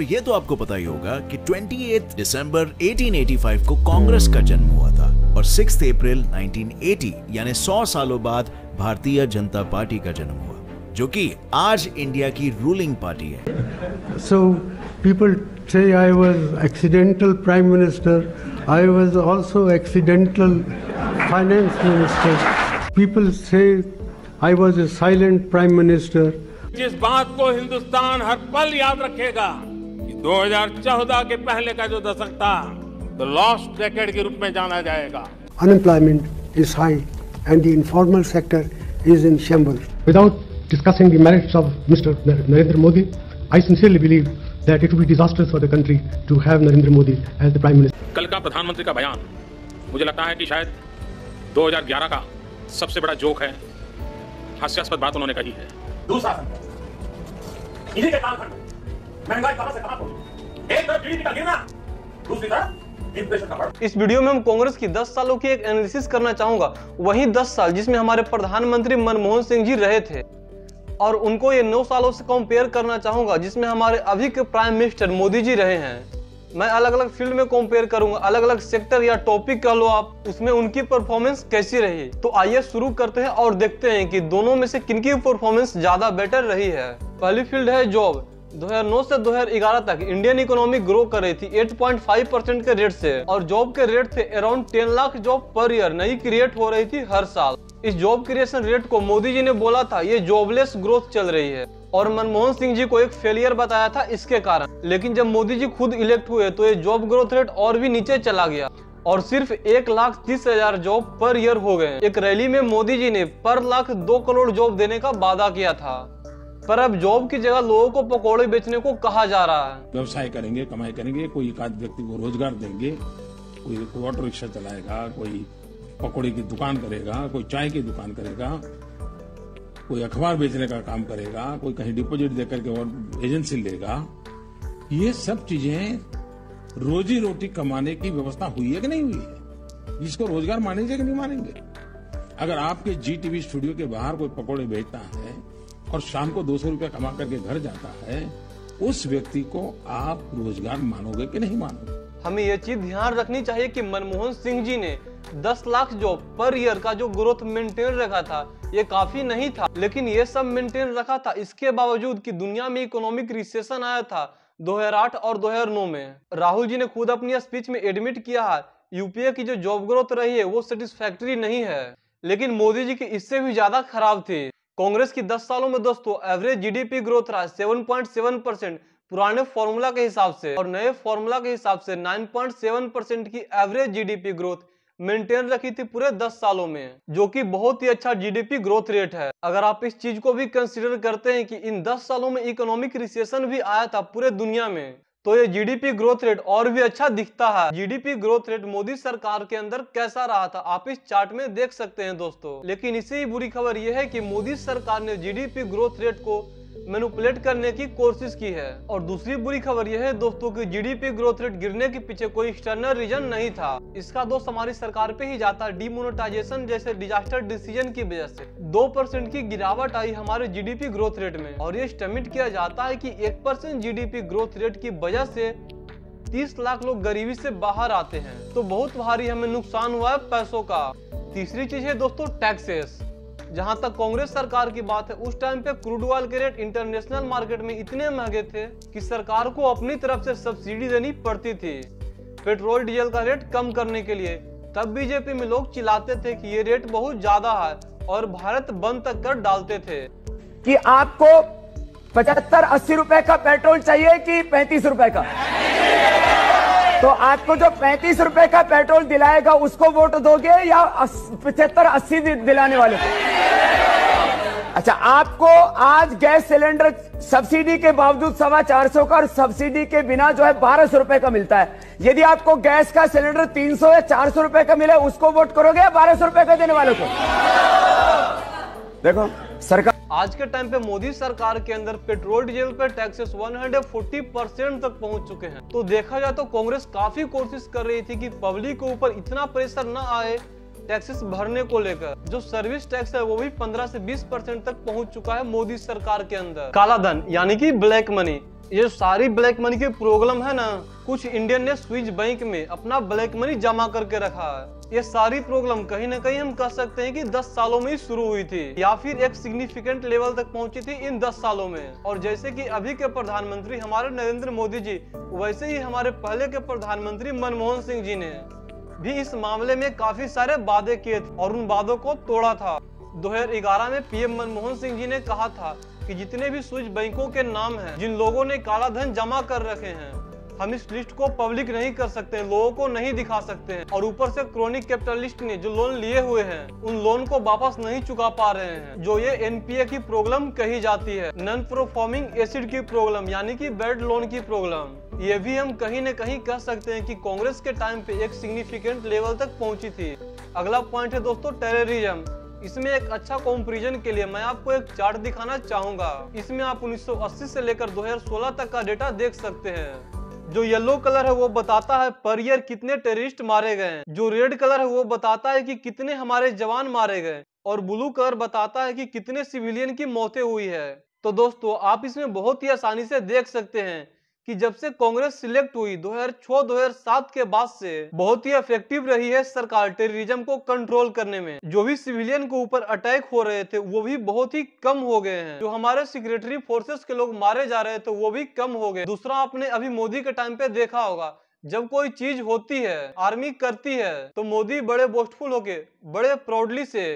ये तो आपको पता ही होगा कि 28 दिसंबर 1885 को कांग्रेस का जन्म हुआ था और 6 अप्रैल 1980 यानी 100 सालों बाद भारतीय जनता पार्टी का जन्म हुआ, जो कि आज इंडिया की रूलिंग पार्टी है। So people say I was accidental prime minister. I was also accidental finance minister. People say I was a silent prime minister. जिस बात को हिंदुस्तान हर पल याद रखेगा कि 2014 के पहले का जो दशक था तो लॉस्ट डेकेड के रूप में जाना जाएगा। Unemployment is high and the informal sector is in shambles. Without discussing the merits of Mr. Narendra Modi, I sincerely believe that it would be disastrous for the country to have Narendra Modi as the Prime Minister. कल का प्रधानमंत्री का बयान मुझे लगता है कि शायद 2011 का सबसे बड़ा जोक है, हास्यास्पद बात उन्होंने कही है। दूसरा इन्हीं के कालखंड में महंगाई कहां से कहां पहुंची, एक तरफ जीडीपी का गिरना, दूसरी तरफ इन्फ्लेशन का बढ़ना। इस वीडियो में हम कांग्रेस की 10 सालों की एक एनालिसिस करना चाहूंगा, वही 10 साल जिसमें हमारे प्रधानमंत्री मनमोहन सिंह जी रहे थे, और उनको ये 9 सालों से कंपेयर करना चाहूंगा जिसमें हमारे अभी के प्राइम मिनिस्टर मोदी जी रहे हैं। मैं अलग अलग फील्ड में कंपेयर करूंगा, अलग अलग सेक्टर या टॉपिक कह लो आप, उसमें उनकी परफॉर्मेंस कैसी रही। तो आइए शुरू करते हैं और देखते हैं कि दोनों में से किनकी परफॉर्मेंस ज्यादा बेटर रही है। पहली फील्ड है जॉब। 2009 से 2011 तक इंडियन इकोनॉमी ग्रो कर रही थी 8.5% के रेट से, और जॉब के रेट थे around 10 lakh job per year नई क्रिएट हो रही थी हर साल। इस जॉब क्रिएशन रेट को मोदी जी ने बोला था ये जॉबलेस ग्रोथ चल रही है, और मनमोहन सिंह जी को एक फेलियर बताया था इसके कारण। लेकिन जब मोदी जी खुद इलेक्ट हुए तो ये जॉब ग्रोथ रेट और भी नीचे चला गया और सिर्फ 1,30,000 जॉब पर ईयर हो गए। एक रैली में मोदी जी ने पर लाख 2 करोड़ जॉब देने का वादा किया था, पर अब जॉब की जगह लोगों को पकौड़े बेचने को कहा जा रहा है। व्यवसाय करेंगे, कमाई करेंगे, कोई एक आध व्यक्ति को रोजगार देंगे, कोई ऑटो रिक्शा चलाएगा, कोई पकौड़े की दुकान करेगा, कोई चाय की दुकान करेगा, कोई अखबार बेचने का काम करेगा, कोई कहीं डिपॉजिट देकर के और एजेंसी लेगा। ये सब चीजें रोजी रोटी कमाने की व्यवस्था हुई है कि नहीं हुई है? इसको रोजगार मानेंगे कि नहीं मानेंगे? अगर आपके जी टीवी स्टूडियो के बाहर कोई पकौड़े बेचता है और शाम को 200 रुपया कमा करके घर जाता है, उस व्यक्ति को आप रोजगार मानोगे कि नहीं मानोगे? हमें ये चीज ध्यान रखनी चाहिए कि मनमोहन सिंह जी ने 10 लाख जॉब पर ईयर का जो ग्रोथ मेंटेन रखा था ये काफी नहीं था, लेकिन ये सब मेंटेन रखा था इसके बावजूद कि दुनिया में इकोनॉमिक रिसेशन आया था 2008 और 2009 में। राहुल जी ने खुद अपनी स्पीच में एडमिट किया है यूपीए की जो जॉब ग्रोथ रही है वो सेटिस्फैक्टरी नहीं है, लेकिन मोदी जी की इससे भी ज्यादा खराब थी। कांग्रेस की 10 सालों में दोस्तों एवरेज जीडीपी ग्रोथ रहा 7.7% पुराने फॉर्मूला के हिसाब से, और नए फॉर्मूला के हिसाब से 9.7% की एवरेज जीडीपी ग्रोथ मेंटेन रखी थी पूरे 10 सालों में, जो कि बहुत ही अच्छा जीडीपी ग्रोथ रेट है। अगर आप इस चीज को भी कंसीडर करते हैं कि इन 10 सालों में इकोनॉमिक रिसेशन भी आया था पूरे दुनिया में, तो ये जीडीपी ग्रोथ रेट और भी अच्छा दिखता है। जीडीपी ग्रोथ रेट मोदी सरकार के अंदर कैसा रहा था आप इस चार्ट में देख सकते हैं दोस्तों। लेकिन इससे ही बुरी खबर यह है कि मोदी सरकार ने जीडीपी ग्रोथ रेट को मैनिपुलेट करने की कोशिश की है, और दूसरी बुरी खबर यह है दोस्तों कि जीडीपी ग्रोथ रेट गिरने के पीछे कोई एक्सटर्नल रीजन नहीं था। इसका दोष हमारी सरकार पे ही जाता है। डिमोनेटाइजेशन जैसे डिजास्टर डिसीजन की वजह से 2% की गिरावट आई हमारे जीडीपी ग्रोथ रेट में, और ये एस्टिमेट किया जाता है कि 1% जीडीपी ग्रोथ रेट की वजह से 30 लाख लोग गरीबी से बाहर आते हैं। तो बहुत भारी हमें नुकसान हुआ है पैसों का। तीसरी चीज है दोस्तों टैक्सेस। जहां तक कांग्रेस सरकार की बात है, उस टाइम पे क्रूड ऑयल के रेट इंटरनेशनल मार्केट में इतने महंगे थे कि सरकार को अपनी तरफ से सब्सिडी देनी पड़ती थी पेट्रोल डीजल का रेट कम करने के लिए। तब बीजेपी में लोग चिल्लाते थे कि ये रेट बहुत ज्यादा है और भारत बंद तक कर डालते थे कि आपको 75-80 रुपए का पेट्रोल चाहिए कि 35 रुपए का। तो आपको जो 35 रुपए का पेट्रोल दिलाएगा उसको वोट दोगे या 75-80 दिलाने वाले को? अच्छा, आपको आज गैस सिलेंडर सब्सिडी के बावजूद 450 का और सब्सिडी के बिना जो है 1200 रुपए का मिलता है। यदि आपको गैस का सिलेंडर 300 या 400 रुपए का मिले उसको वोट करोगे या 1200 रुपए का देने वाले को? देखो सरकार आज के टाइम पे मोदी सरकार के अंदर पेट्रोल डीजल पे टैक्सेस 140% तक पहुंच चुके हैं। तो देखा जाए तो कांग्रेस काफी कोशिश कर रही थी कि पब्लिक के ऊपर इतना प्रेशर न आए टैक्सेस भरने को लेकर। जो सर्विस टैक्स है वो भी 15 से 20% तक पहुंच चुका है मोदी सरकार के अंदर। काला धन यानी कि ब्लैक मनी, ये सारी ब्लैक मनी की प्रॉब्लम है ना, कुछ इंडियन ने स्विस बैंक में अपना ब्लैक मनी जमा करके रखा है। ये सारी प्रॉब्लम कहीं ना कहीं हम कह सकते हैं कि 10 सालों में ही शुरू हुई थी या फिर एक सिग्निफिकेंट लेवल तक पहुंची थी इन 10 सालों में। और जैसे कि अभी के प्रधानमंत्री हमारे नरेंद्र मोदी जी, वैसे ही हमारे पहले के प्रधानमंत्री मनमोहन सिंह जी ने भी इस मामले में काफी सारे वादे किए थे और उन वादों को तोड़ा था। 2011 में पीएम मनमोहन सिंह जी ने कहा था कि जितने भी स्विस बैंकों के नाम हैं, जिन लोगों ने काला धन जमा कर रखे हैं, हम इस लिस्ट को पब्लिक नहीं कर सकते, लोगों को नहीं दिखा सकते हैं। और ऊपर से क्रोनिक कैपिटलिस्ट ने जो लोन लिए हुए हैं, उन लोन को वापस नहीं चुका पा रहे हैं, जो ये एनपीए की प्रॉब्लम कही जाती है, नॉन परफॉर्मिंग एसिड की प्रॉब्लम, यानी कि बैड लोन की प्रॉब्लम। ये भी हम कहीं न कहीं कह सकते हैं कि कांग्रेस के टाइम पे एक सिग्निफिकेंट लेवल तक पहुंची थी। अगला पॉइंट है दोस्तों टेररिज्म। इसमें एक अच्छा कंपैरिजन के लिए मैं आपको एक चार्ट दिखाना चाहूंगा। इसमें आप 1980 से लेकर 2016 तक का डेटा देख सकते हैं। जो येलो कलर है वो बताता है पर ईयर कितने टेररिस्ट मारे गए, जो रेड कलर है वो बताता है कि कितने हमारे जवान मारे गए, और ब्लू कलर बताता है कि कितने सिविलियन की मौतें हुई है। तो दोस्तों आप इसमें बहुत ही आसानी से देख सकते हैं कि जब से कांग्रेस सिलेक्ट हुई 2006-2007 के बाद से बहुत ही इफेक्टिव रही है सरकार टेररिज्म को कंट्रोल करने में। जो भी सिविलियन के ऊपर अटैक हो रहे थे वो भी बहुत ही कम हो गए हैं। जो हमारे सिक्योरिटी फोर्सेस के लोग मारे जा रहे थे वो भी कम हो गए। दूसरा, आपने अभी मोदी के टाइम पे देखा होगा, जब कोई चीज होती है, आर्मी करती है, तो मोदी बड़े बोस्टफुल होके, बड़े प्राउडली से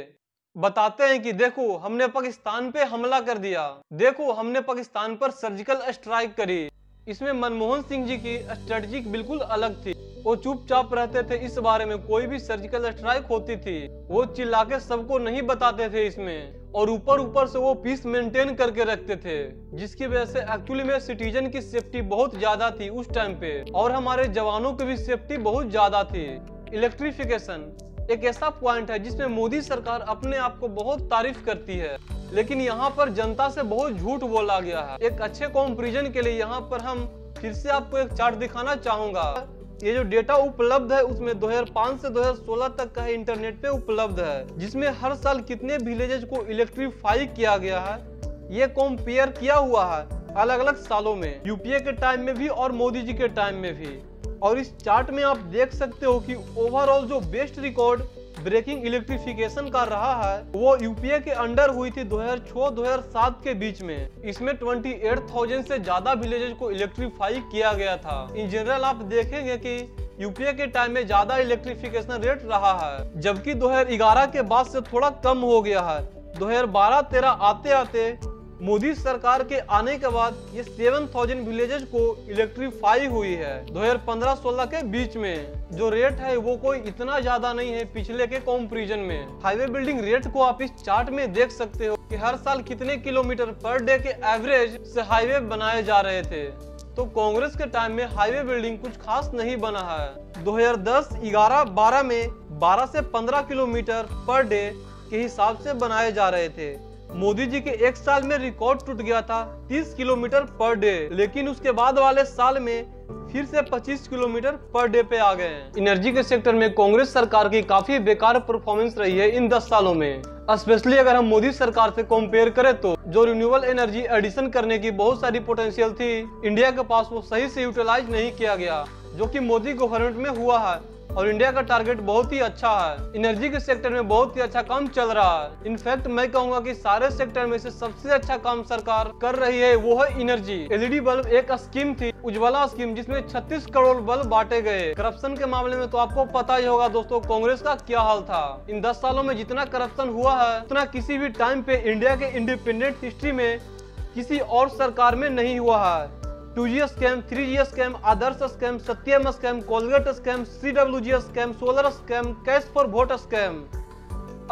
बताते हैं कि देखो हमने पाकिस्तान पे हमला कर दिया, देखो हमने पाकिस्तान पर सर्जिकल स्ट्राइक करी। इसमें मनमोहन सिंह जी की स्ट्रेटजी बिल्कुल अलग थी। वो चुपचाप रहते थे इस बारे में, कोई भी सर्जिकल स्ट्राइक होती थी वो चिल्ला के सबको नहीं बताते थे इसमें, और ऊपर से वो पीस मेंटेन करके रखते थे, जिसकी वजह से एक्चुअली में सिटीजन की सेफ्टी बहुत ज्यादा थी उस टाइम पे, और हमारे जवानों की भी सेफ्टी बहुत ज्यादा थी। इलेक्ट्रिफिकेशन एक ऐसा पॉइंट है जिसमें मोदी सरकार अपने आप को बहुत तारीफ करती है, लेकिन यहाँ पर जनता से बहुत झूठ बोला गया है। एक अच्छे कंपैरिजन के लिए यहाँ पर हम फिर से आपको एक चार्ट दिखाना चाहूंगा। ये जो डेटा उपलब्ध है उसमें 2005 से 2016 तक का इंटरनेट पे उपलब्ध है, जिसमें हर साल कितने विलेजेस को इलेक्ट्रीफाई किया गया है ये कंपेयर किया हुआ है अलग अलग सालों में, यूपीए के टाइम में भी और मोदी जी के टाइम में भी। और इस चार्ट में आप देख सकते हो कि ओवरऑल जो बेस्ट रिकॉर्ड ब्रेकिंग इलेक्ट्रिफिकेशन का रहा है वो यूपीए के अंडर हुई थी 2006-2007 के बीच में। इसमें 28,000 से ज्यादा विलेजेस को इलेक्ट्रीफाई किया गया था। इन जनरल आप देखेंगे कि यूपीए के टाइम में ज्यादा इलेक्ट्रिफिकेशन रेट रहा है, जबकि 2011 के बाद से थोड़ा कम हो गया है। 2012-13 आते आते मोदी सरकार के आने के बाद ये 7,000 विलेजेस को इलेक्ट्रीफाई हुई है 2015-16 के बीच में। जो रेट है वो कोई इतना ज्यादा नहीं है पिछले के कंपैरिजन में। हाईवे बिल्डिंग रेट को आप इस चार्ट में देख सकते हो कि हर साल कितने किलोमीटर पर डे के एवरेज से हाईवे बनाए जा रहे थे। तो कांग्रेस के टाइम में हाईवे बिल्डिंग कुछ खास नहीं बना है। 2010, 11, 12 में 12 से 15 किलोमीटर पर डे के हिसाब से बनाए जा रहे थे। मोदी जी के एक साल में रिकॉर्ड टूट गया था 30 किलोमीटर पर डे, लेकिन उसके बाद वाले साल में फिर से 25 किलोमीटर पर डे पे आ गए हैं। एनर्जी के सेक्टर में कांग्रेस सरकार की काफी बेकार परफॉर्मेंस रही है इन 10 सालों में, स्पेशली अगर हम मोदी सरकार से कंपेयर करें तो जो रिन्यूएबल एनर्जी एडिशन करने की बहुत सारी पोटेंशियल थी इंडिया के पास, वो सही से यूटिलाइज नहीं किया गया, जो कि मोदी गवर्नमेंट में हुआ है। और इंडिया का टारगेट बहुत ही अच्छा है, एनर्जी के सेक्टर में बहुत ही अच्छा काम चल रहा है। इनफैक्ट मैं कहूंगा कि सारे सेक्टर में से सबसे अच्छा काम सरकार कर रही है वो है एनर्जी। एलईडी बल्ब एक स्कीम थी, उज्ज्वला स्कीम, जिसमें 36 करोड़ बल्ब बांटे गए। करप्शन के मामले में तो आपको पता ही होगा दोस्तों कांग्रेस का क्या हाल था। इन 10 सालों में जितना करप्शन हुआ है उतना किसी भी टाइम पे इंडिया के इंडिपेंडेंट हिस्ट्री में किसी और सरकार में नहीं हुआ है। 2G scam, 3G scam, Adarsh scam, Satyam scam, Colgate scam, CWG scam, solar scam, cash for vote scam.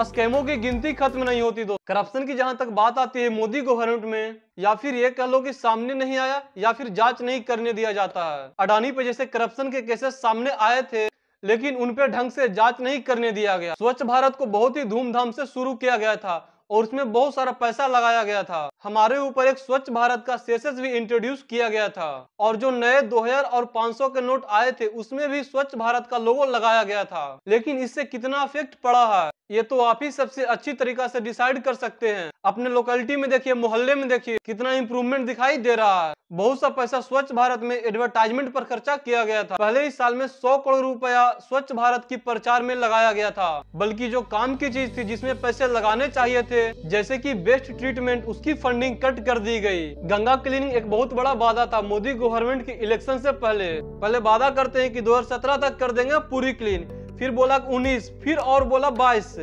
स्कैमों की गिनती खत्म नहीं होती। दो करप्शन की जहां तक बात आती है मोदी गवर्नमेंट में, या फिर ये कह लो कि सामने नहीं आया या फिर जांच नहीं करने दिया जाता है। अडानी पे जैसे करप्शन के केसेस सामने आए थे लेकिन उन पे ढंग से जांच नहीं करने दिया गया। स्वच्छ भारत को बहुत ही धूमधाम से शुरू किया गया था और उसमें बहुत सारा पैसा लगाया गया था। हमारे ऊपर एक स्वच्छ भारत का सेसेस भी इंट्रोड्यूस किया गया था, और जो नए 2000 और 500 के नोट आए थे उसमें भी स्वच्छ भारत का लोगो लगाया गया था। लेकिन इससे कितना इफेक्ट पड़ा है ये तो आप ही सबसे अच्छी तरीका से डिसाइड कर सकते हैं। अपने लोकेलिटी में देखिए, मोहल्ले में देखिए, कितना इंप्रूवमेंट दिखाई दे रहा है। बहुत सा पैसा स्वच्छ भारत में एडवर्टाइजमेंट पर खर्चा किया गया था। पहले ही साल में 100 करोड़ रुपया स्वच्छ भारत की प्रचार में लगाया गया था। बल्कि जो काम की चीज थी, जिसमें पैसे लगाने चाहिए थे, जैसे कि बेस्ट ट्रीटमेंट, उसकी फंडिंग कट कर दी गई। गंगा क्लीनिंग एक बहुत बड़ा वादा था मोदी गवर्नमेंट के इलेक्शन से पहले वादा करते हैं कि 2017 तक कर देंगे पूरी क्लीन, फिर बोला 19, फिर और बोला 22,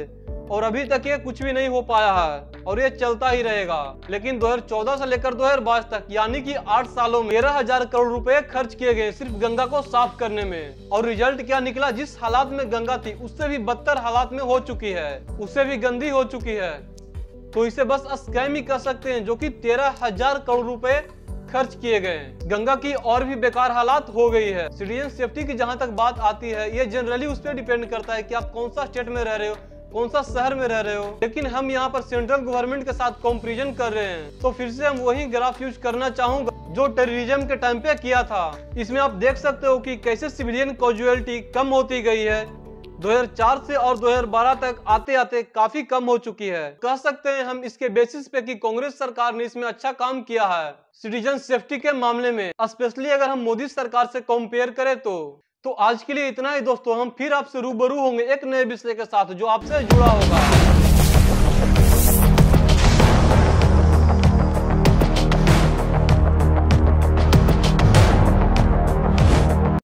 और अभी तक ये कुछ भी नहीं हो पाया है और ये चलता ही रहेगा। लेकिन 2014 से लेकर 2022 तक, यानी कि 8 सालों में 13,000 करोड़ रुपए खर्च किए गए सिर्फ गंगा को साफ करने में। और रिजल्ट क्या निकला? जिस हालात में गंगा थी उससे भी बदतर हालात में हो चुकी है, उससे भी गंदी हो चुकी है। तो इसे बस स्कैम ही कह सकते हैं, जो कि 13,000 करोड़ रुपए खर्च किए गए। गंगा की और भी बेकार हालात हो गई है। सिटीजन सेफ्टी की जहां तक बात आती है, ये जनरली उस पर डिपेंड करता है कि आप कौन सा स्टेट में रह रहे हो, कौन सा शहर में रह रहे हो। लेकिन हम यहाँ पर सेंट्रल गवर्नमेंट के साथ कंपैरिजन कर रहे हैं, तो फिर से हम वही ग्राफ यूज करना चाहूंगा जो टेररिज्म के टाइम पे किया था। इसमें आप देख सकते हो कि कैसे सिविलियन कैजुअलिटी कम होती गई है। 2004 से और 2012 तक आते आते काफी कम हो चुकी है। कह सकते हैं हम इसके बेसिस पे कि कांग्रेस सरकार ने इसमें अच्छा काम किया है सिटीजन सेफ्टी के मामले में, स्पेशली अगर हम मोदी सरकार से कंपेयर करें तो आज के लिए इतना ही दोस्तों। हम फिर आपसे रूबरू होंगे एक नए विषय के साथ जो आपसे जुड़ा होगा।